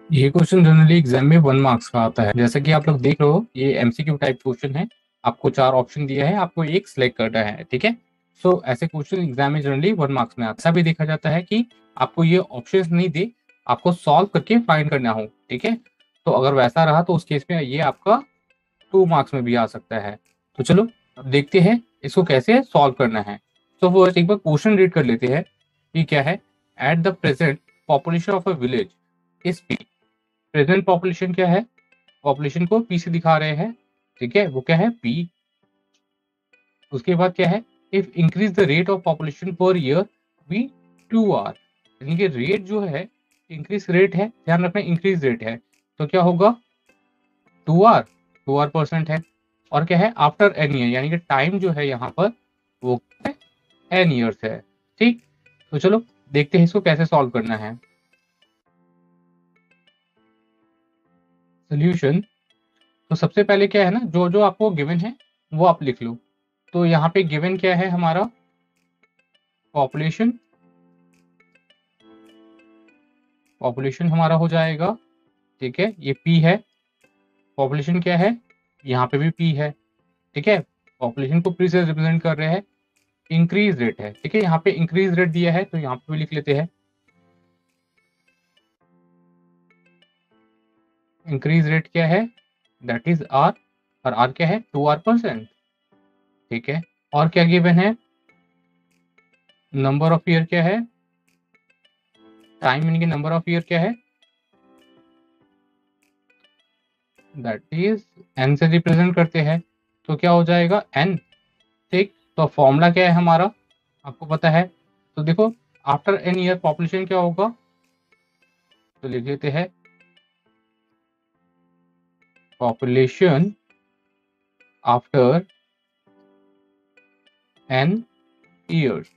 ये question generally exam में 1 marks का आता है। जैसा कि आप लोग देख रहे हो, ये एमसीक्यू टाइप क्वेश्चन है। आपको 4 ऑप्शन दिया है, आपको एक सिलेक्ट करना है, ठीक है। सो ऐसे क्वेश्चन एग्जाम में जनरली 1 मार्क्स में आता है। ऐसा भी देखा जाता है कि आपको ये ऑप्शंस नहीं दे, आपको सॉल्व करके फाइंड करना हो, ठीक है। तो अगर वैसा रहा तो उस केस में ये आपका 2 मार्क्स में भी आ सकता है। तो चलो अब देखते हैं इसको कैसे सॉल्व करना है। तो फर्स्ट एक बार क्वेश्चन रीड कर लेते हैं कि क्या है। At the present population of a village is P. Present population क्या है, पॉपुलेशन को पी से दिखा रहे हैं, ठीक है, वो क्या है पी। उसके बाद क्या है, if increase the rate of population per year be 2R। यानी कि रेट जो है, इंक्रीज रेट है, ध्यान रखना इंक्रीज रेट है, तो क्या होगा 2R परसेंट है। और क्या है आफ्टर एन ईयर, यानी कि टाइम जो है यहाँ पर वो एन ईयर्स है, ठीक। तो चलो देखते हैं इसको कैसे सॉल्व करना है। सोल्यूशन, तो सबसे पहले क्या है ना, जो जो आपको गिवन है वो आप लिख लो। तो यहाँ पे गिवन क्या है हमारा, पॉपुलेशन, पॉपुलेशन हमारा हो जाएगा, ठीक है, ये पी है। पॉपुलेशन क्या है, यहाँ पे भी पी है, ठीक है। पॉपुलेशन को पी से रिप्रेजेंट कर रहे हैं। इंक्रीज रेट है, ठीक है, यहाँ पे इंक्रीज रेट दिया है तो यहाँ पे भी लिख लेते हैं इंक्रीज रेट क्या है, दैट इज आर। और आर क्या है 2R%, ठीक है। और क्या गिवन है, नंबर ऑफ ईयर क्या है, टाइम यानी कि नंबर ऑफ ईयर क्या है, दैट इज एन से रिप्रेजेंट करते हैं, तो क्या हो जाएगा एन, ठीक। तो फॉर्मूला क्या है हमारा, आपको पता है। तो देखो आफ्टर एन ईयर पॉपुलेशन क्या होगा, तो लिख लेते हैं पॉपुलेशन आफ्टर एन ईयर्स।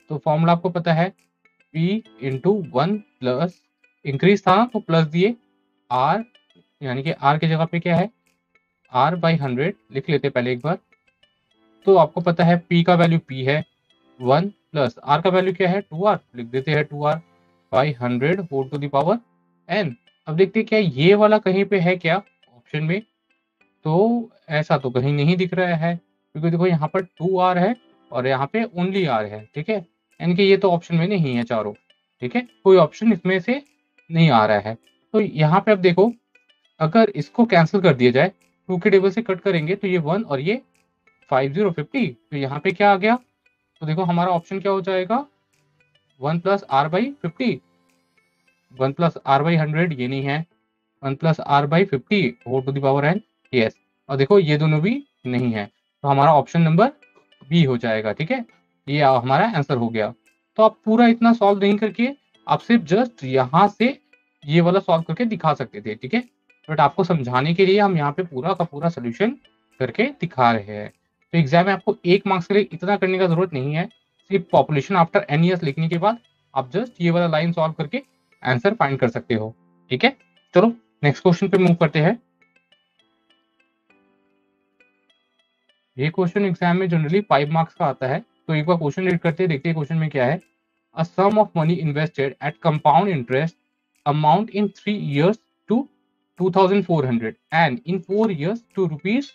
तो फॉर्मूला आपको पता है, p इंटू 1 प्लस, इंक्रीज था ना तो प्लस दिए, r, यानी कि r की जगह पे क्या है r/100 लिख लेते पहले एक बार। तो आपको पता है p का वैल्यू p है 1 प्लस r का वैल्यू क्या है 2R, लिख देते हैं 2R/100 whole to the power n। अब देखते हैं क्या ये वाला कहीं पे है क्या ऑप्शन में, तो ऐसा तो कहीं नहीं दिख रहा है, क्योंकि देखो यहाँ पर 2R है और यहाँ पे ओनली R है, ठीक है। यानी कि ये तो ऑप्शन में नहीं है चारों, ठीक है, कोई ऑप्शन इसमें से नहीं आ रहा है। तो यहाँ पे अब देखो, अगर इसको कैंसिल कर दिया जाए, 2 के टेबल से कट करेंगे तो ये 1 और ये 5050, तो यहाँ पे क्या आ गया, तो देखो हमारा ऑप्शन क्या हो जाएगा 1+R/50, 1+R/100 ये नहीं है, 1+R/50 whole to the power n, yes. और देखो ये दोनों भी नहीं है, तो हमारा ऑप्शन नंबर बी हो जाएगा, ठीक है। ये हमारा आंसर हो गया। तो आप पूरा इतना सॉल्व नहीं करके आप सिर्फ जस्ट यहाँ से ये वाला सॉल्व करके दिखा सकते थे, ठीक है। बट आपको समझाने के लिए हम यहाँ पे पूरा का पूरा सोल्यूशन करके दिखा रहे हैं। तो एग्जाम में आपको 1 मार्क्स के लिए इतना करने का जरूरत नहीं है। सिर्फ पॉपुलेशन आफ्टर एन ईयर्स लिखने के बाद आप जस्ट ये वाला लाइन सॉल्व करके आंसर फाइंड कर सकते हो, ठीक है। चलो नेक्स्ट क्वेश्चन पे मूव करते हैं। ये क्वेश्चन एग्जाम में जनरली 5 मार्क्स का आता है। तो एक बार क्वेश्चन रीड करते हैं, देखते हैं क्वेश्चन में क्या है। A sum of money invested at compound interest amount in 3 years to 2400 and in 4 years to rupees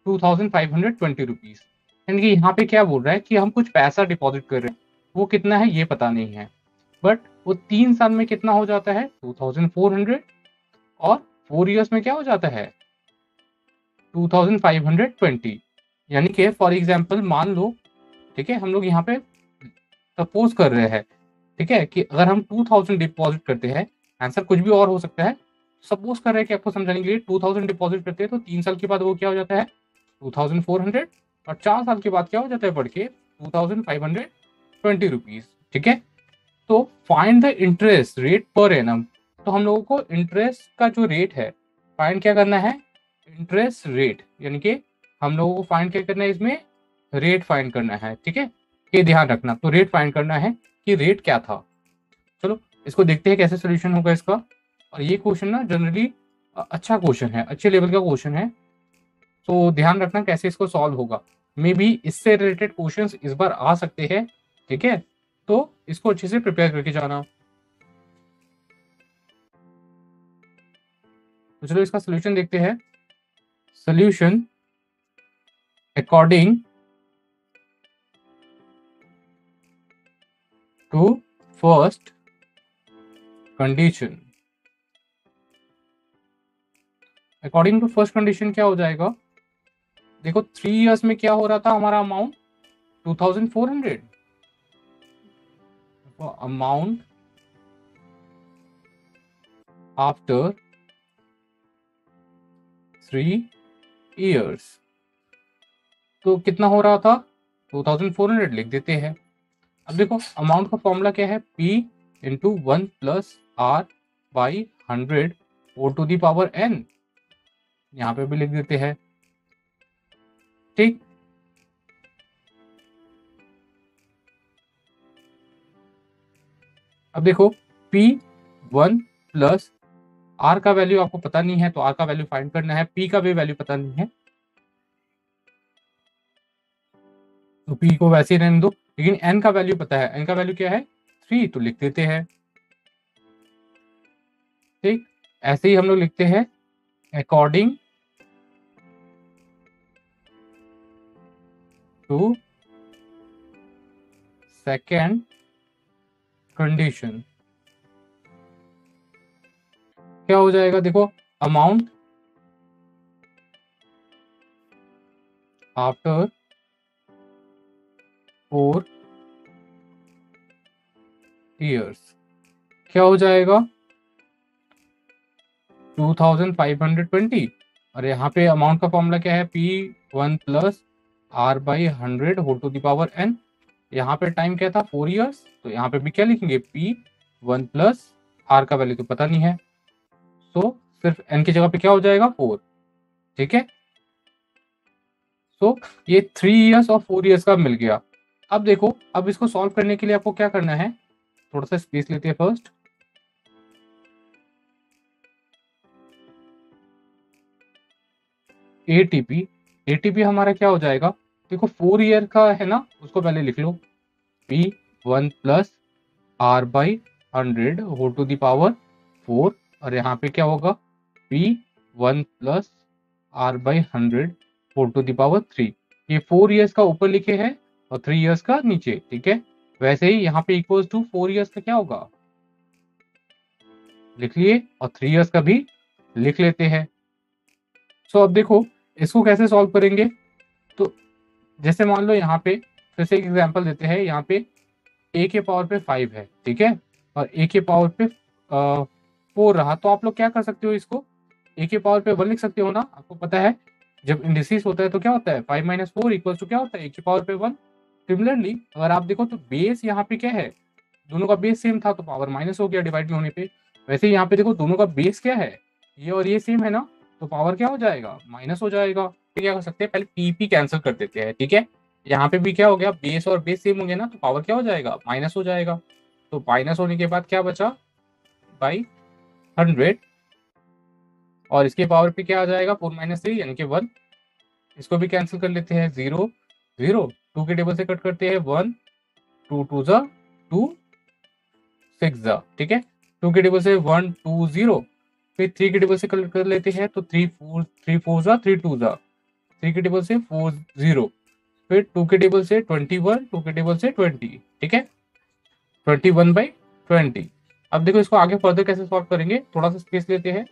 2520 rupees. यानी कि यहाँ पे क्या बोल रहा है कि हम कुछ पैसा डिपॉजिट कर रहे हैं, वो कितना है ये पता नहीं है, बट वो 3 साल में कितना हो जाता है 2400, और 4 years में क्या हो जाता है 2520। यानी कि फॉर एग्जाम्पल मान लो, ठीक है, हम लोग यहाँ पे सपोज कर रहे हैं, ठीक है, कि अगर हम 2000 डिपॉजिट करते हैं, आंसर कुछ भी और हो सकता है। सपोज कर रहे हैं कि आपको समझाने के लिए 2000 डिपॉजिट करते हैं तो 3 साल के बाद वो क्या हो जाता है 2400, और 4 साल के बाद क्या हो जाता है बढ़ के 2520 रुपीज, ठीक है। तो find the interest rate per annum. तो हम लोगों को इंटरेस्ट का जो रेट है फाइंड क्या करना है, इंटरेस्ट रेट, यानी कि हम लोगों को फाइंड क्या करना है इसमें, रेट फाइंड करना है, ठीक है। ये ध्यान रखना, तो रेट फाइंड करना है कि रेट क्या था। चलो इसको देखते हैं कैसे सोल्यूशन होगा इसका। और ये क्वेश्चन ना जनरली अच्छा क्वेश्चन है, अच्छे लेवल का क्वेश्चन है, तो ध्यान रखना कैसे इसको सॉल्व होगा। मे बी इससे रिलेटेड क्वेश्चंस इस बार आ सकते हैं, ठीक है। तो इसको अच्छे से प्रिपेयर करके जाना। तो चलो इसका सोल्यूशन देखते हैं। Solution according to first condition. According to first condition क्या हो जाएगा, देखो 3 इयर्स में क्या हो रहा था हमारा अमाउंट 2400। अमाउंट आफ्टर 3 इयर्स तो कितना हो रहा था 2400 लिख देते हैं। अब देखो अमाउंट का फॉर्मूला क्या है, P into 1 plus R by 100 whole to the power n, यहाँ पे भी लिख देते हैं। ठीक, अब देखो P1 प्लस R का वैल्यू आपको पता नहीं है तो R का वैल्यू फाइंड करना है, P का भी वैल्यू पता नहीं है तो P को वैसे ही रहने दो, लेकिन N का वैल्यू पता है। N का वैल्यू क्या है 3, तो लिख देते हैं। ठीक, ऐसे ही हम लोग लिखते हैं अकॉर्डिंग टू सेकेंड कंडीशन क्या हो जाएगा, देखो अमाउंट आफ्टर 4 इयर्स क्या हो जाएगा 2520। और यहाँ पे अमाउंट का फॉर्मूला क्या है, P1 plus R by 100 whole to the power n। यहाँ पे टाइम क्या था 4 इयर्स, तो यहाँ पे भी क्या लिखेंगे P1 प्लस R का वैल्यू तो पता नहीं है, तो सिर्फ n की जगह पे क्या हो जाएगा 4। ठीक है, तो ये 3 इयर्स और 4 इयर्स का मिल गया। अब देखो, अब इसको सॉल्व करने के लिए आपको क्या करना है, थोड़ा सा स्पेस लेते हैं फर्स्ट। एटीपी हमारा क्या हो जाएगा, देखो 4 ईयर का है ना, उसको पहले लिख लो P1 plus R by 100 whole to the power 4, और यहाँ पे क्या होगा P1 plus R by 100 whole to the power 3। ये 4 इयर्स का ऊपर लिखे हैं और 3 इयर्स का नीचे। ठीक है, वैसे ही यहाँ पे इक्वल्स टू 4 इयर्स का क्या होगा लिख लिए, और 3 इयर्स का भी लिख लेते हैं। सो अब देखो इसको कैसे सॉल्व करेंगे, तो जैसे मान लो यहाँ पे फिर से एक एग्जांपल देते हैं, यहाँ पे a के पावर पे 5 है, ठीक है, और a के पावर पे 4 रहा, तो आप लोग क्या कर सकते हो, इसको a के पावर पे 1 लिख सकते हो ना। आपको पता है जब इंडिसेस होता है तो क्या होता है 5 माइनस 4 इक्वल टू क्या होता है a के पावर पे 1। सिमिलरली अगर आप देखो तो बेस यहाँ पे क्या है, दोनों का बेस सेम था तो पावर माइनस हो गया डिवाइड में होने पे। वैसे यहाँ पे देखो दोनों का बेस क्या है, ये और ये सेम है ना, तो पावर क्या हो जाएगा माइनस हो जाएगा। तो क्या कर सकते हैं, पहले पी कैंसिल कर देते हैं। ठीक है, यहाँ पे भी क्या हो गया, बेस और बेस सेम होंगे ना, तो पावर क्या हो जाएगा माइनस हो जाएगा। तो माइनस होने के बाद क्या बचा बाई 100, और इसके पावर पे क्या आ जाएगा 4 माइनस 3 यानी कि 1। इसको भी कैंसिल कर लेते हैं, 0 0 2 के टेबल से कट करते हैं 1 2 2 जा 2 6 जा। ठीक है, 2 के टेबल से 1 2 0, फिर 3 के टेबल से कट कर लेते हैं तो 3 4 जा 3 2 जा, 3 के टेबल से 4 0, फिर 2 के टेबल से 21, 2 के टेबल से 20। ठीक है, 21/20। अब देखो इसको आगे फर्दर कैसे सॉल्व करेंगे, थोड़ा सा स्पेस लेते हैं।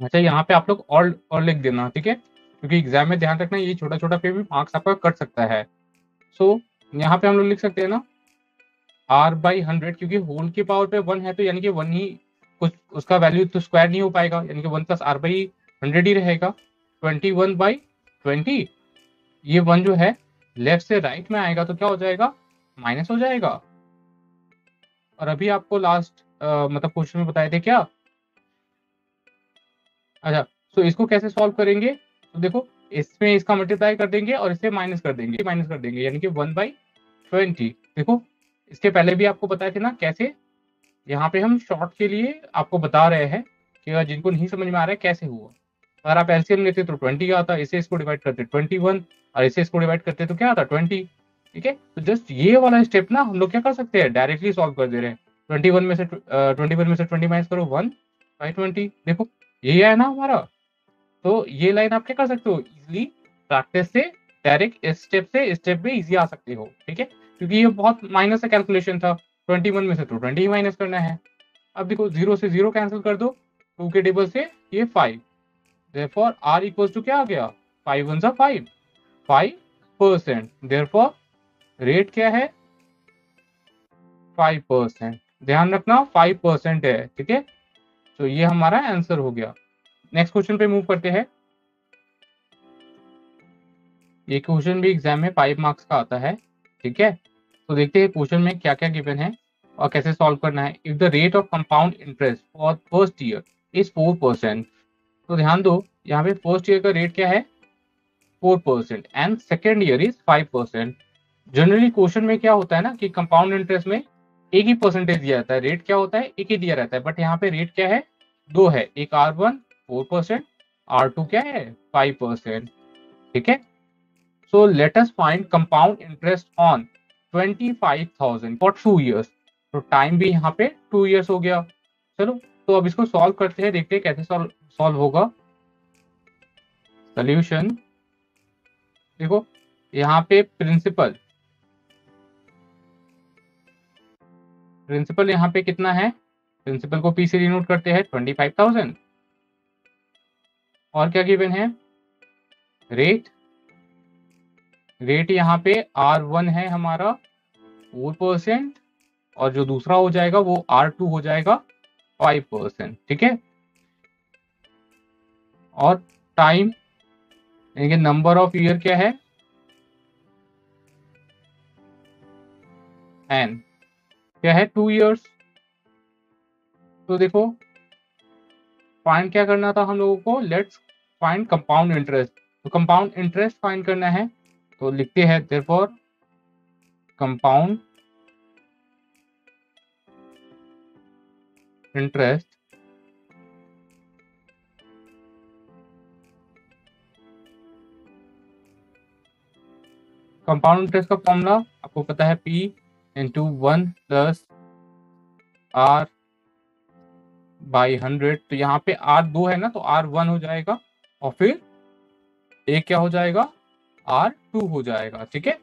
अच्छा, यहाँ पे आप लोग और लिख देना, ठीक है, क्योंकि एग्जाम में ध्यान रखना ये छोटा छोटा पे भी मार्क्स आपका कट सकता है। सो यहाँ पे हम लोग लिख सकते हैं ना R बाई 100, क्योंकि होल के पावर पे 1 है तो यानी कि 1 ही कुछ उसका वैल्यू तो स्क्वायर नहीं हो पाएगा, यानी कि 1 प्लस R बाई 100 ही रहेगा। 21/20, ये 1 जो है लेफ्ट से राइट में आएगा तो क्या हो जाएगा माइनस हो जाएगा। और अभी आपको लास्ट मतलब क्वेश्चन में बताए थे क्या। अच्छा, तो इसको कैसे सॉल्व करेंगे, तो देखो इसमें इसका मल्टीप्लाई कर देंगे और इसे माइनस कर देंगे यानी कि 1/20। देखो इसके पहले भी आपको बताए थे ना कैसे, यहाँ पे हम शॉर्ट के लिए आपको बता रहे हैं कि जिनको नहीं समझ में आ रहा है कैसे हुआ। अगर आप एलसीएम लेते तो 20 आता, इसे इसको डिवाइड करते 21, और इसे इसको डिवाइड करते तो क्या आता 20। ठीक है। तो जस्ट ये वाला स्टेप ना हम लोग क्या कर सकते हैं, डायरेक्टली सॉल्व कर दे रहे हैं। 21 में से 20 माइनस करो 1 बाई 20, देखो यही है ना हमारा। तो ये लाइन आप क्या कर सकते हो इजिली, प्रैक्टिस से डायरेक्ट स्टेप से स्टेप में इजी आ सकते हो, ठीक है। क्योंकि ये बहुत माइनस का कैलकुलेशन था, 21 में से तो 20 ही माइनस करना है। अब देखो 0 से 0 कैंसिल कर दो, 2 के टेबल से ये 5, देयरफॉर r इक्वल्स टू क्या आ गया, 5 1 5, 5%। देयरफॉर रेट क्या है, 5%। ध्यान रखना 5% है, ठीक है। तो ये हमारा आंसर हो गया। नेक्स्ट क्वेश्चन पे मूव करते हैं। ये क्वेश्चन भी एग्जाम में 5 मार्क्स का आता है, ठीक है। तो देखते हैं क्वेश्चन में क्या क्या गिवन है और कैसे सॉल्व करना है। If the rate of compound interest for first year is 4%, तो ध्यान दो यहाँ पे फर्स्ट ईयर का रेट क्या है 4% and second year is 5%। Generally question में क्या होता है ना कि कंपाउंड इंटरेस्ट में एक ही परसेंटेज दिया जाता है, रेट क्या होता है एक ही दिया रहता है, बट यहाँ पे रेट क्या है दो है, एक R1 4%, R2 क्या है 5%, ठीक है। So let us find compound interest on 25,000 for 2 years। तो टाइम भी यहाँ पे 2 years हो गया। चलो तो अब इसको सॉल्व करते हैं, देखते हैं कैसे सॉल्व होगा। सोल्यूशन देखो यहाँ पे प्रिंसिपल यहाँ पे कितना है, प्रिंसिपल को पी से डिनोट करते हैं 25,000। और क्या गिवन है, रेट यहाँ पे R1 है हमारा 4%, और जो दूसरा हो जाएगा वो R2 हो जाएगा 5%, ठीक है। और टाइम यानी कि नंबर ऑफ ईयर क्या है n, क्या है 2 years। तो देखो फाइंड क्या करना था हम लोगों को, लेट्स फाइंड कंपाउंड इंटरेस्ट। तो कंपाउंड इंटरेस्ट फाइंड करना है, तो लिखते हैं therefore compound interest compound interest का फॉर्मूला आपको पता है P into 1 plus R by 100। तो यहाँ पे R2 है ना, तो R1 हो जाएगा और फिर एक क्या हो जाएगा R2 हो जाएगा, ठीक है।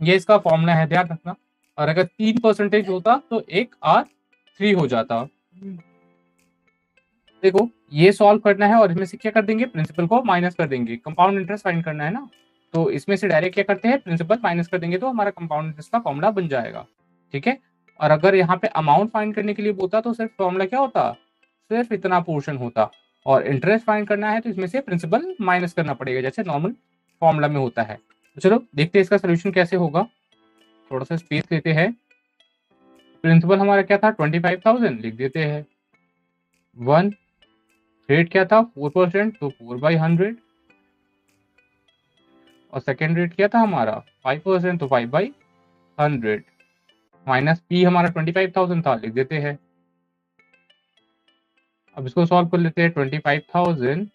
ये इसका फॉर्मूला है, ध्यान रखना। और अगर 3% होता तो एक R3 हो जाता। देखो ये सॉल्व करना है और इसमें से क्या कर देंगे, प्रिंसिपल को माइनस कर देंगे। कंपाउंड इंटरेस्ट फाइंड करना है ना, तो इसमें से डायरेक्ट क्या करते हैं, प्रिंसिपल माइनस कर देंगे, तो हमारा कंपाउंड इंटरेस्ट का फॉर्मूला बन जाएगा, ठीक है। और अगर यहाँ पे अमाउंट फाइंड करने के लिए बोलता तो सिर्फ फॉर्मूला क्या होता, सिर्फ इतना पोर्शन होता। और इंटरेस्ट फाइंड करना है तो इसमें से प्रिंसिपल माइनस करना पड़ेगा, जैसे नॉर्मल फॉर्मूला में होता है। तो चलो देखते हैं इसका सोल्यूशन कैसे होगा। थोड़ा सा स्पेस लेते हैं। प्रिंसिपल हमारा क्या था 25,000, लिख देते हैं 1। रेट क्या था 4%, तो 4/100। और सेकेंड रेट क्या था हमारा 5%, तो 5/100। माइनस पी हमारा 25,000 था, लिख देते हैं। अब इसको सॉल्व कर लेते हैं 25,000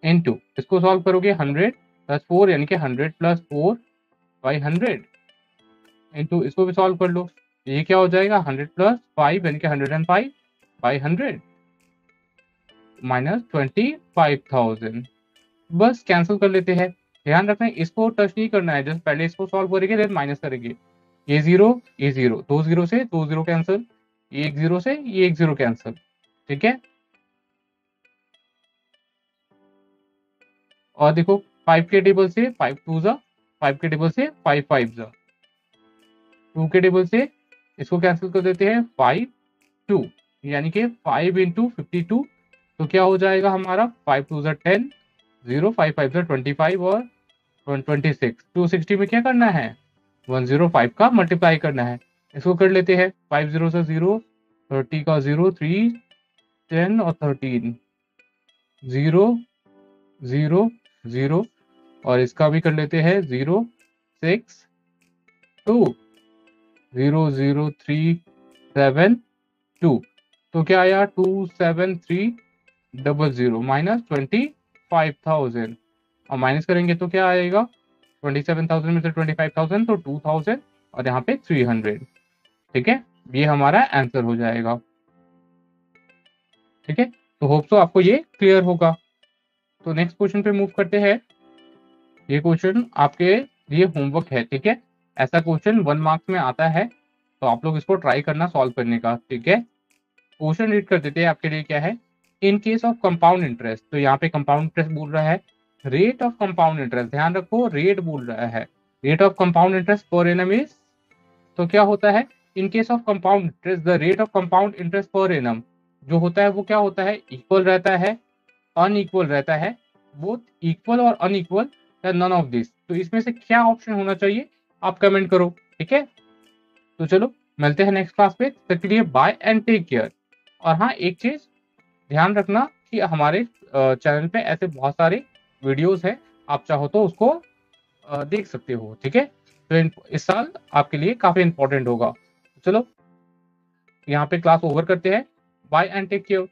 इंटू इसको सॉल्व करोगे 100 प्लस 4 यानी कि 100 प्लस 4/100 इंटू इसको भी सॉल्व कर लो। ये क्या हो जाएगा 100 प्लस 5 यानी कि 105/100 माइनस 25,000। बस कैंसिल कर लेते हैं। ध्यान रखना इसको टच नहीं करना है, जस्ट पहले इसको सॉल्व करेंगे देन माइनस करेंगे। ये 0 ये 0, 2 0 से 2 0 कैंसिल, ये 1 0 से ये 1 0 कैंसिल, ठीक है। और देखो 5 के टेबल से 5 2 जा, 5 के टेबल से 5 5 जा, 2 के टेबल से इसको कैंसिल कर देते हैं 5 2, यानी कि 5 इंटू 52। तो क्या हो जाएगा हमारा 5 2 जा 10, 0 5 5 जा 25 और 126। 260 में क्या करना है 105 का मल्टीप्लाई करना है। इसको कर लेते हैं 5 0 से 0, 30 का 0, 3 10 और 13, 0 0 0। और इसका भी कर लेते हैं 0 6 2 0 0 3 7 2। तो क्या आया 27300 माइनस 25,000 और माइनस करेंगे तो क्या आएगा 27,000 में से 25,000 तो 2,000 और यहाँ पे 300। ठीक है, ये हमारा आंसर हो जाएगा। ठीक है, तो होप सो आपको ये क्लियर होगा। तो नेक्स्ट क्वेश्चन पे मूव करते हैं। ये क्वेश्चन आपके लिए होमवर्क है। ठीक है, ऐसा क्वेश्चन 1 मार्क्स में आता है, तो आप लोग इसको ट्राई करना सॉल्व करने का। ठीक है, क्वेश्चन रीड कर देते हैं आपके लिए। क्या है, in case of compound interest, तो यहाँ पे कंपाउंड इंटरेस्ट बोल रहा है, रेट ऑफ कंपाउंड इंटरेस्ट, ध्यान रखो रेट बोल रहा है, rate of compound interest per annum is, तो क्या होता है, in case of compound interest the rate of compound interest per annum जो होता है वो क्या होता है, इक्वल रहता है, अनइक्वल रहता है, बोथ इक्वल और अनइक्वल या नन ऑफ दिस। तो इसमें से क्या ऑप्शन होना चाहिए, आप कमेंट करो। ठीक है, तो चलो मिलते हैं नेक्स्ट क्लास पे, तब के लिए बाय एंड टेक केयर। और हाँ, एक चीज ध्यान रखना कि हमारे चैनल पे ऐसे बहुत सारे वीडियोस हैं, आप चाहो तो उसको देख सकते हो। ठीक है, तो इस साल आपके लिए काफी इंपॉर्टेंट होगा। चलो यहाँ पे क्लास ओवर करते हैं। Bye and take care.